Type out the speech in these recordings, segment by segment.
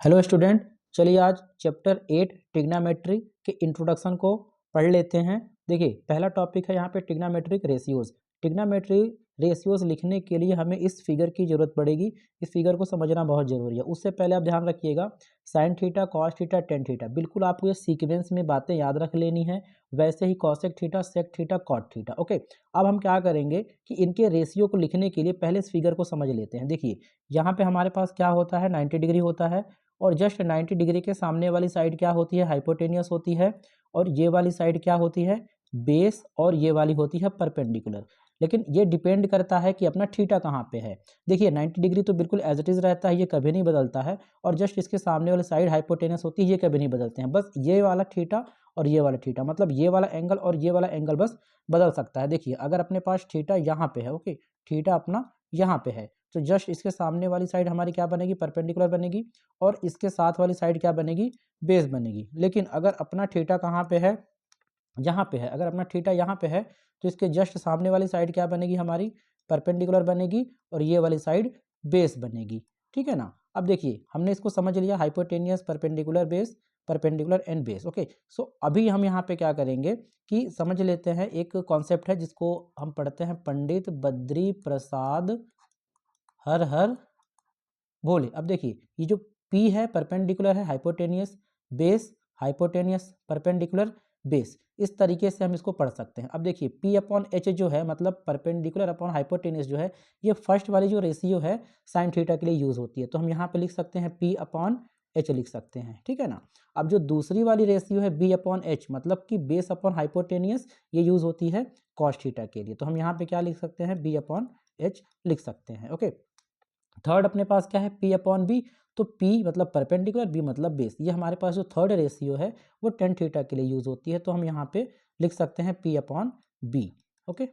Hello student, चलिए आज chapter 8 trigonometry के इंट्रोडक्शन को पढ़ लेते हैं। देखिए पहला टॉपिक है यहाँ पे ट्रिग्नोमेट्रिक रेशियोज। ट्रिग्नोमेट्री रेशियोज लिखने के लिए हमें इस फिगर की जरूरत पड़ेगी। इस फिगर को समझना बहुत जरूरी है। उससे पहले आप ध्यान रखिएगा, sine theta, cos theta, tan theta, बिल्कुल आपको ये सीक्वेंस में बातें याद रख लेनी है। वैसे ही cosec theta, sec theta, cot theta. Okay, अब हम क्या करेंगे कि इनके रेशियो को लिखने के लिए पहले इस फिगर को समझ लेते हैं। देखिए यहाँ पे हमारे पास क्या होता है, 90 डिग्री होता है और जस्ट 90 डिग्री के सामने वाली साइड क्या होती है, हाइपोटेनियस होती है। और ये वाली साइड क्या होती है, बेस। और ये वाली होती है परपेंडिकुलर। लेकिन ये डिपेंड करता है कि अपना थीटा कहाँ पे है। देखिए 90 डिग्री तो बिल्कुल एज इट इज रहता है, ये कभी नहीं बदलता है। और जस्ट इसके सामने वाली साइड हाइपोटेनियस होती है, ये कभी नहीं बदलते हैं। बस ये वाला थीटा और ये वाला थीटा, मतलब ये वाला एंगल और ये वाला एंगल बस बदल सकता है। देखिए अगर अपने पास थीटा यहाँ पे है, ओके, थीटा अपना यहाँ पे है, तो जस्ट इसके सामने वाली साइड हमारी क्या बनेगी, परपेंडिकुलर बनेगी। और इसके साथ वाली साइड क्या बनेगी, बेस बनेगी। लेकिन अगर अपना थीटा कहाँ पे है, यहाँ पे है। अगर अपना थीटा यहाँ पे है तो इसके जस्ट सामने वाली साइड क्या बनेगी, हमारी परपेंडिकुलर बनेगी। और ये वाली साइड बेस बनेगी। ठीक है ना। अब देखिए हमने इसको समझ लिया, hypotenuse, perpendicular, base, perpendicular and base. Okay, so अभी हम यहाँ पे क्या करेंगे कि समझ लेते हैं एक कॉन्सेप्ट है जिसको हम पढ़ते हैं पंडित बद्री प्रसाद हर हर बोले। अब देखिए ये जो P है परपेंडिकुलर है, hypotenuse, base, hypotenuse, perpendicular, base. इस तरीके से हम इसको पढ़ सकते हैं। अब देखिए P अपॉन H जो है, मतलब परपेंडिकुलर अपॉन हाइपोटेनियस जो है, ये फर्स्ट वाली जो रेशियो है साइन थीटा के लिए यूज होती है। तो हम यहाँ पे लिख सकते हैं P अपॉन H लिख सकते हैं। ठीक है ना। अब जो दूसरी वाली रेशियो है B अपॉन H, मतलब कि बेस अपॉन हाइपोटेनियस, ये यूज होती है कॉस थीटा के लिए। तो हम यहाँ पे क्या लिख सकते हैं, B अपॉन H लिख सकते हैं। ओके, थर्ड अपने पास क्या है, P अपॉन बी। तो P मतलब परपेंडिकुलर, B मतलब बेस। ये हमारे पास जो थर्ड रेशियो है वो टेन थीटा के लिए यूज होती है। तो हम यहाँ पे लिख सकते हैं P अपॉन बी। ओके,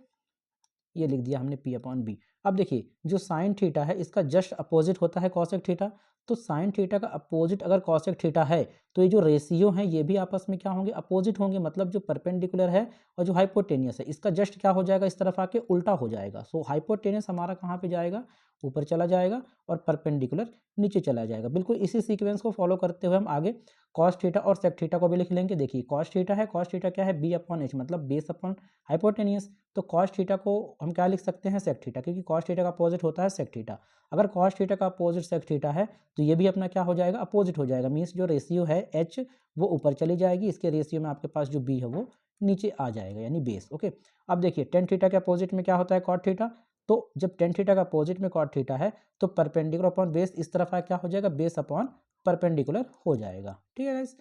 ये लिख दिया हमने P अपॉन बी। अब देखिए जो साइन थीटा है इसका जस्ट अपोजिट होता है कॉसेक थीटा। तो साइन थीटा का अपोजिट अगर कॉसेक थीटा है तो ये जो रेशियो है ये भी आपस में क्या होंगे, अपोजिट होंगे। मतलब जो परपेंडिकुलर है और जो हाइपोटेनियस है इसका जस्ट क्या हो जाएगा, इस तरफ आके उल्टा हो जाएगा। सो हाइपोटेनियस हमारा कहाँ पे जाएगा, ऊपर चला जाएगा, और परपेंडिकुलर नीचे चला जाएगा। बिल्कुल इसी सीक्वेंस को फॉलो करते हुए हम आगे कॉस थीटा और सेक थीटा को भी लिख लेंगे। देखिए कॉस थीटा है, कॉस थीटा क्या है, बी अपॉन एच, मतलब बेस अपॉन हाइपोटेनियस। तो कॉस थीटा को हम क्या लिख सकते हैं, सेक थीटा, क्योंकि कॉस थीटा का अपोजिट होता है सेक थीटा। अगर कॉस थीटा का अपोजिट सेक थीटा है तो ये भी अपना क्या हो जाएगा, अपोजिट हो जाएगा। मीन्स जो रेशियो है एच वो ऊपर चली जाएगी, इसके रेशियो में आपके पास जो बी है वो नीचे आ जाएगा, यानी बेस। ओके, अब देखिए टेन थीटा के अपोजिट में क्या होता है, कॉट थीटा। तो जब टेन थीटा का अपोजिट में कॉट थीटा है तो परपेंडिकुलर अपॉन बेस इस तरफ क्या हो जाएगा, बेस अपॉन परपेंडिकुलर हो जाएगा। ठीक है गाइस,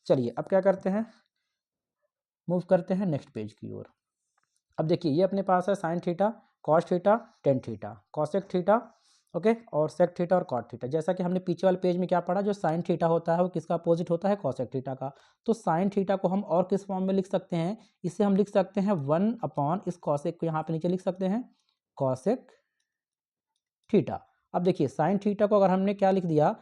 चलिए अब क्या करते हैं, मूव करते हैं नेक्स्ट पेज की ओर। अब देखिए ये अपने पास है sine theta, cos theta, tan theta, cosec theta, okay, और सेक थीटा और कॉट थीटा। जैसा कि हमने पीछे वाले पेज में क्या पढ़ा, जो साइन थीटा होता है वो किसका अपोजिट होता है, कॉसेक थीटा का। तो साइन थीटा को हम और किस फॉर्म में लिख सकते हैं, इसे हम लिख सकते हैं वन अपॉन, इस कॉसेक को यहाँ पे नीचे लिख सकते हैं कॉसेक थीटा। अब देखिए साइन थीटा को अगर हमने क्या लिख दिया,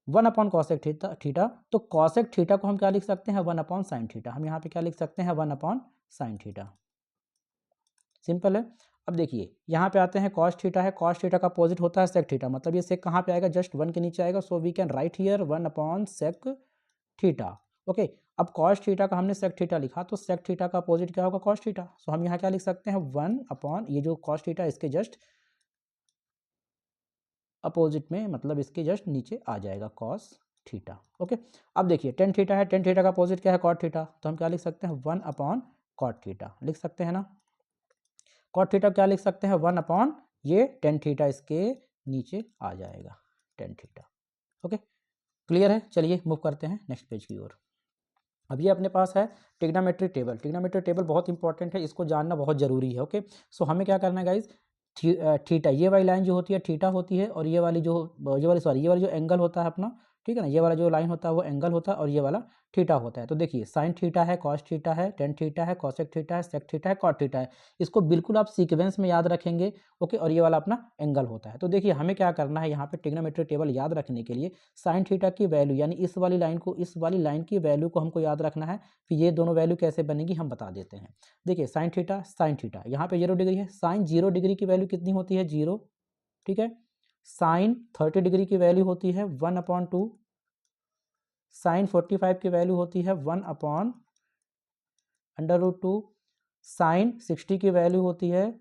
one upon cosec theta theta, तो कॉसेक थीटा को हम क्या लिख सकते हैं, वन अपॉन साइन थीटा। हम यहाँ पे क्या लिख सकते हैं, one upon sine theta. Simple है। अब देखिए यहाँ पे आते हैं कॉस थीटा है, कॉस थीटा का अपोजिट होता है सेक थीटा, मतलब ये सेक कहाँ पे आएगा, जस्ट वन के नीचे आएगा। So we can write here one upon sec theta. Okay, अब कॉस थीटा का हमने सेक थीटा लिखा, तो सेक थीटा का अपोजिट क्या होगा, कॉस थीटा। सो हम यहाँ क्या लिख सकते हैं, वन अपॉन ये जो कॉस थीटा इसके जस्ट अपोजिट में, मतलब इसके जस्ट नीचे आ जाएगा कॉस थीटा। ओके, अब देखिए टेन थीटा है, टेन थीटा का अपोजिट क्या है, कॉट थीटा। तो हम क्या लिख सकते हैं, वन अपॉन कॉट थीटा लिख सकते हैं ना। कॉट थीटा क्या लिख सकते हैं, वन अपॉन ये टेन थीटा, इसके नीचे आ जाएगा टेन थीटा। ओके, क्लियर है। चलिए मूव करते हैं नेक्स्ट पेज की ओर। अब ये अपने पास है ट्रिग्नोमेट्री टेबल। ट्रिग्नोमेट्री टेबल बहुत इंपॉर्टेंट है, इसको जानना बहुत जरूरी है। ओके, सो हमें क्या करना है गाइज, थीटा, ये वाली लाइन जो होती है थीटा होती है, और ये वाली ये वाली जो एंगल होता है अपना, ठीक है ना, ये वाला जो लाइन होता है वो एंगल होता है, और ये वाला थीटा होता है। तो देखिए साइन थीटा है, कॉस थीटा है, टेन थीटा है, कॉसेक थीटा है, सेक थीटा है, कॉट थीटा है। इसको बिल्कुल आप सीक्वेंस में याद रखेंगे। ओके, और ये वाला अपना एंगल होता है। तो देखिए हमें क्या करना है, यहाँ पे ट्रिग्नोमेट्री टेबल याद रखने के लिए साइन थीटा की वैल्यू, यानी इस वाली लाइन को, इस वाली लाइन की वैल्यू को हमको याद रखना है। फिर ये दोनों वैल्यू कैसे बनेगी हम बता देते हैं। देखिए साइन थीटा यहाँ पे 0 डिग्री है, साइन 0 डिग्री की वैल्यू कितनी होती है, 0। ठीक है, साइन 30 डिग्री की वैल्यू होती है 1/2, साइन 45 की वैल्यू होती है 1/√2, साइन 60 की वैल्यू होती है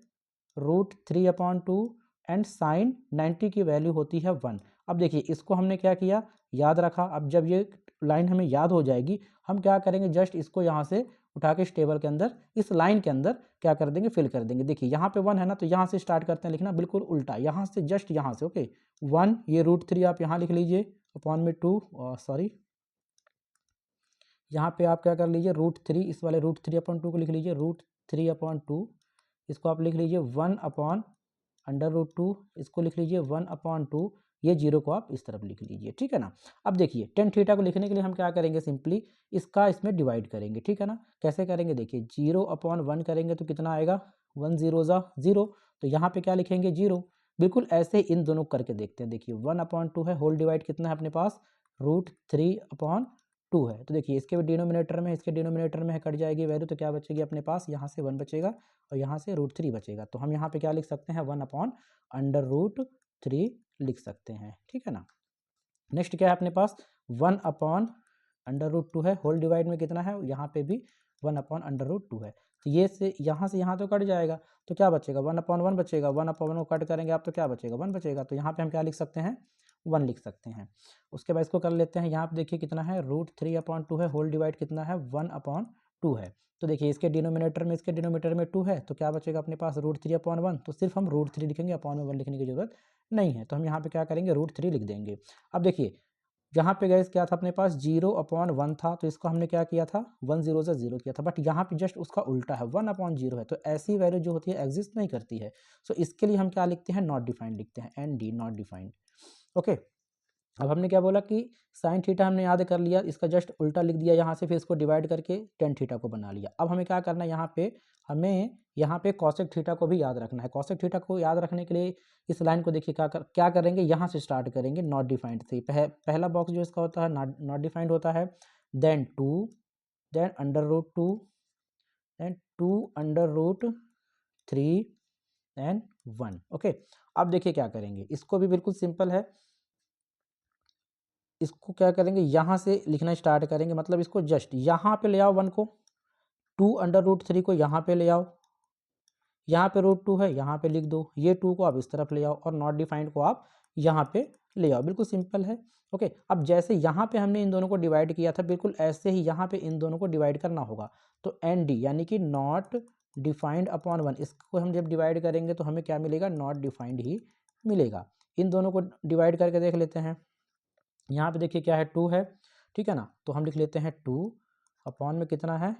√3/2 एंड साइन 90 की वैल्यू होती है 1। अब देखिए इसको हमने क्या किया, याद रखा। अब जब ये लाइन हमें याद हो जाएगी, हम क्या करेंगे, जस्ट इसको यहाँ से उठा के इस टेबल के अंदर, इस लाइन के अंदर क्या कर देंगे, फिल कर देंगे। देखिए यहाँ पे 1 है ना, तो यहाँ से स्टार्ट करते हैं लिखना, बिल्कुल उल्टा, यहाँ से जस्ट यहाँ से, ओके 1, ये √3 आप यहाँ लिख लीजिए, अपॉन में 2, सॉरी यहाँ पे आप क्या कर लीजिए, √3, इस वाले √3/2 को लिख लीजिए, √3/2, इसको आप लिख लीजिए 1/√2, इसको लिख लीजिए 1/2, ये 0 को आप इस तरफ लिख लीजिए, ठीक है ना। अब देखिए टेन थीटा को लिखने के लिए हम क्या करेंगे, सिंपली इसका इसमें डिवाइड करेंगे, ठीक है ना। कैसे करेंगे, देखिए 0/1 करेंगे तो कितना आएगा, 1 0 0, तो यहाँ पे क्या लिखेंगे 0। बिल्कुल ऐसे इन दोनों करके देखते हैं। देखिए 1/2 है, होल डिवाइड कितना है अपने पास, √3/2 है। तो देखिए इसके भी डिनोमिनेटर में, इसके डिनोमिनेटर में है, कट जाएगी वैल्यू, तो क्या बचेगी अपने पास, यहाँ से 1 बचेगा और यहाँ से √3 बचेगा। तो हम यहाँ पे क्या लिख सकते हैं, 1/√3 लिख सकते हैं, ठीक है ना। नेक्स्ट क्या है अपने पास, 1/√2 है, होल डिवाइड में कितना है, यहाँ पे भी 1/√2 है। तो ये से यहाँ तो कट जाएगा, तो क्या बचेगा, 1/1 बचेगा, 1/1 को कट करेंगे आप तो क्या बचेगा, 1 बचेगा। तो यहाँ पे हम क्या लिख सकते हैं, 1 लिख सकते हैं। उसके बाद इसको कर लेते हैं, यहाँ पे देखिए कितना है, √3/2 है, होल डिवाइड कितना है, 1/2 है। तो देखिए इसके डिनोमिनेटर में, इसके डिनोमिनेटर में 2 है, तो क्या बचेगा अपने पास, √3/1, तो सिर्फ हम √3 लिखेंगे, अपॉन में 1 लिखने की जरूरत नहीं है। तो हम यहाँ पे क्या करेंगे, √3 लिख देंगे। अब देखिए यहाँ पे गैस क्या था अपने पास, 0/1 था, तो इसको हमने क्या किया था, 1 0 से 0 किया था, बट यहाँ पे जस्ट उसका उल्टा है, 1/0 है, तो ऐसी वैल्यू जो होती है एग्जिस्ट नहीं करती है। सो इसके लिए हम क्या लिखते हैं, नॉट डिफाइंड लिखते हैं, ND, नॉट डिफाइंड, ओके। अब हमने क्या बोला कि साइन थीटा हमने याद कर लिया, इसका जस्ट उल्टा लिख दिया यहाँ से, फिर इसको डिवाइड करके टेन थीटा को बना लिया। अब हमें क्या करना है, हमें यहाँ पे कॉसेक थीटा को भी याद रखना है। कॉसेक थीटा को याद रखने के लिए इस लाइन को देखिए क्या करेंगे, यहाँ से स्टार्ट करेंगे, नॉट डिफाइंड से। पहला बॉक्स जो इसका होता है नॉट डिफाइंड होता है, then 2, then √2, then 2/√3 and 1, okay. अब देखिए क्या करेंगे, इसको भी बिल्कुल सिंपल है, इसको क्या करेंगे, यहाँ से लिखना स्टार्ट करेंगे, मतलब इसको जस्ट यहाँ पे ले आओ 1 को, 2/√3 को यहाँ पे ले आओ, यहाँ पे √2 है, यहाँ पे लिख दो, ये 2 को आप इस तरफ ले आओ और नॉट डिफाइंड को आप यहाँ पे ले आओ, बिल्कुल सिंपल है, ओके। अब जैसे यहाँ पे हमने इन दोनों को डिवाइड किया था, बिल्कुल ऐसे ही यहाँ पे इन दोनों को डिवाइड करना होगा। तो ND यानी कि नॉट डिफाइंड अपॉन 1, इसको हम जब डिवाइड करेंगे तो हमें क्या मिलेगा, नॉट डिफाइंड ही मिलेगा। इन दोनों को डिवाइड करके देख लेते हैं। यहाँ पे देखिए क्या है, 2 है, ठीक है ना, तो हम लिख लेते हैं 2 अपॉन में कितना है,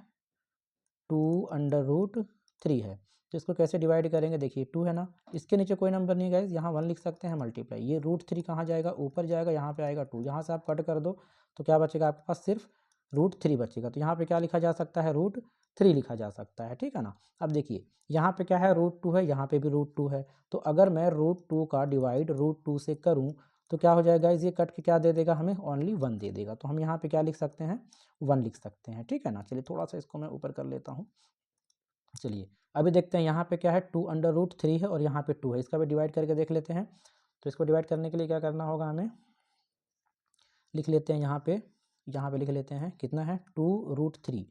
2/√3 है। तो इसको कैसे डिवाइड करेंगे, देखिए 2 है ना, इसके नीचे कोई नंबर नहीं है, यहाँ 1 लिख सकते हैं, मल्टीप्लाई, ये √3 कहाँ जाएगा, ऊपर जाएगा, यहाँ पे आएगा 2, यहाँ से आप कट कर दो तो क्या बचेगा आपके पास, सिर्फ √3 बचेगा। तो यहाँ पे क्या लिखा जा सकता है, √3 लिखा जा सकता है, ठीक है ना। अब देखिए यहाँ पे क्या है, √2 है, यहाँ पे भी √2 है, तो अगर मैं √2 का डिवाइड √2 से करूँ तो क्या हो जाएगा, ये कट के क्या दे देगा हमें, ओनली 1 दे देगा। तो हम यहाँ पे क्या लिख सकते हैं, 1 लिख सकते हैं, ठीक है ना। चलिए थोड़ा सा इसको मैं ऊपर कर लेता हूँ। चलिए अभी देखते हैं यहाँ पे क्या है, 2/√3 है और यहाँ पे 2 है, इसका भी डिवाइड करके देख लेते हैं। तो इसको डिवाइड करने के लिए क्या करना होगा, हमें लिख लेते हैं यहाँ पे लिख लेते हैं, कितना है, 2√3,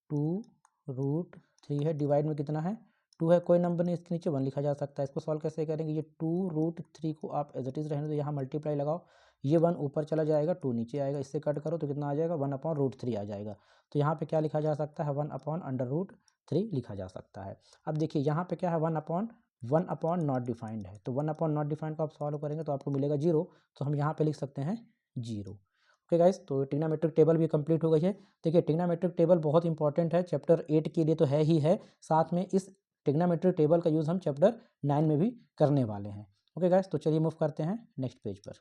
2√3 है, डिवाइड में कितना है, 2 है, कोई नंबर नहीं, इसके नीचे 1 लिखा जा सकता है। इसको सॉल्व कैसे करेंगे, ये 2√3 को आप एज इट इज़ रहने दो, यहाँ मल्टीप्लाई लगाओ, ये 1 ऊपर चला जाएगा, 2 नीचे आएगा, इससे कट करो तो कितना आ जाएगा, 1/√3 आ जाएगा। तो यहाँ पे क्या लिखा जा सकता है, 1/√3 लिखा जा सकता है। अब देखिए यहाँ पे क्या है, 1/1 नॉट डिफाइंड है, तो 1 नॉट डिफाइंड को आप सॉल्व करेंगे तो आपको मिलेगा 0, तो हम यहाँ पे लिख सकते हैं 0, ओके गाइस। तो ट्रिग्नोमेट्रिक टेबल भी कंप्लीट हो गई है। देखिए ट्रिग्नोमेट्रिक टेबल बहुत इंपॉर्टेंट है, चैप्टर 8 के लिए तो है ही है, साथ में इस ट्रिग्नोमेट्रिक टेबल का यूज़ हम चैप्टर 9 में भी करने वाले हैं, ओके गाइस। तो चलिए मूव करते हैं नेक्स्ट पेज पर।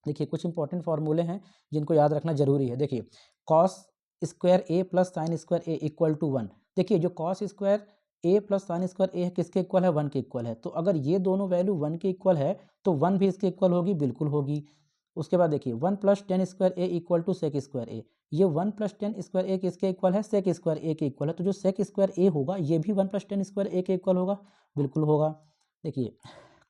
देखिए कुछ इंपॉर्टेंट फॉर्मूले हैं जिनको याद रखना जरूरी है। देखिए cos square a plus sine square a equal to 1। देखिए जो cos square a plus sine square a है किसके इक्वल है, 1 के इक्वल है। तो अगर ये दोनों वैल्यू 1 के इक्वल है तो 1 भी इसके इक्वल होगी, बिल्कुल होगी। उसके बाद देखिए 1 plus ten square A equal to sec square A, ये 1 प्लस टेन स्क्वायर ए किसके इक्वल है, सेक स्क्वायर ए के इक्वल है। तो जो सेक स्क्वायर ए होगा ये भी 1 प्लस टेन स्क्वायर ए के इक्वल होगा, बिल्कुल होगा। देखिए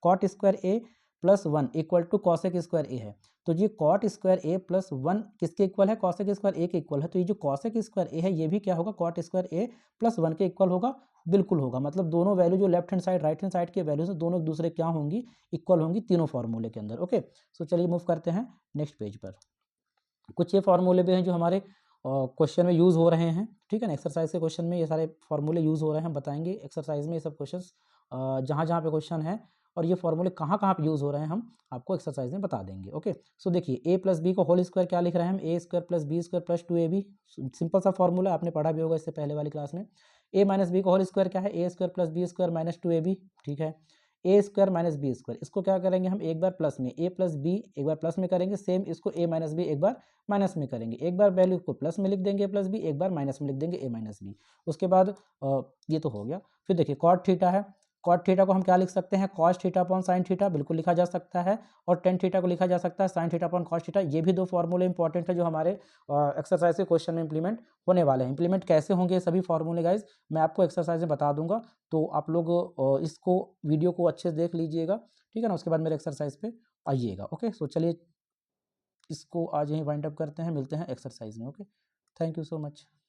cot square A plus 1 equal to cosec square A है, तो ये कॉट स्क्वायर ए प्लस 1 किसके इक्वल है, कॉसेक स्क्वायर ए के इक्वल है, तो ये जो कॉसेक स्क्वायर ए है ये भी क्या होगा, कॉट स्क्वायर ए प्लस 1 के इक्वल होगा, बिल्कुल होगा। मतलब दोनों वैल्यू जो left hand side right hand side के वैल्यूज हैं दोनों एक दूसरे क्या होंगी, इक्वल होंगी तीनों फार्मूले के अंदर। ओके, सो चलिए मूव करते हैं नेक्स्ट पेज पर। कुछ ये फार्मूले भी हैं जो हमारे क्वेश्चन में यूज़ हो रहे हैं, ठीक है ना, एक्सरसाइज के क्वेश्चन में ये सारे फार्मूले यूज़ हो रहे हैं, हम बताएंगे एक्सरसाइज में ये सब क्वेश्चन जहाँ जहाँ पे क्वेश्चन है और ये फार्मूले कहाँ कहाँ पे यूज़ हो रहे हैं हम आपको एक्सरसाइज में बता देंगे। ओके, सो देखिए ए प्लस बी को होल स्क्वायर क्या लिख रहे हैं हम, A square plus B square plus 2ab, simple सा फार्मूला आपने पढ़ा भी होगा इससे पहले वाली क्लास में। ए माइनस बी का होल स्क्वायर क्या है, A square plus B square minus 2ab, ठीक है। A square minus B square, इसको क्या करेंगे हम एक बार प्लस में, ए प्लस बी एक बार प्लस में करेंगे, सेम इसको ए माइनस बी एक बार माइनस में करेंगे, एक बार वैल्यू को प्लस में लिख देंगे प्लस बी, एक बार माइनस में लिख देंगे ए माइनस बी। उसके बाद ये तो हो गया। फिर देखिए कॉट थीटा है, कॉट थीटा को हम क्या लिख सकते हैं, cos theta upon sine theta बिल्कुल लिखा जा सकता है, और टेन थीटा को लिखा जा सकता है sine theta upon cos theta. ये भी दो फॉर्मूले इंपॉर्टेंट है जो हमारे एक्सरसाइज के क्वेश्चन में इंप्लीमेंट होने वाले हैं। इंप्लीमेंट कैसे होंगे सभी फॉर्मूले गाइज मैं आपको एक्सरसाइज में बता दूंगा, तो आप लोग इसको वीडियो को अच्छे से देख लीजिएगा, ठीक है ना, उसके बाद मेरे एक्सरसाइज पे आइएगा। ओके, सो चलिए इसको आज यहीं वाइंड अप करते हैं, मिलते हैं एक्सरसाइज में। Okay, thank you so much.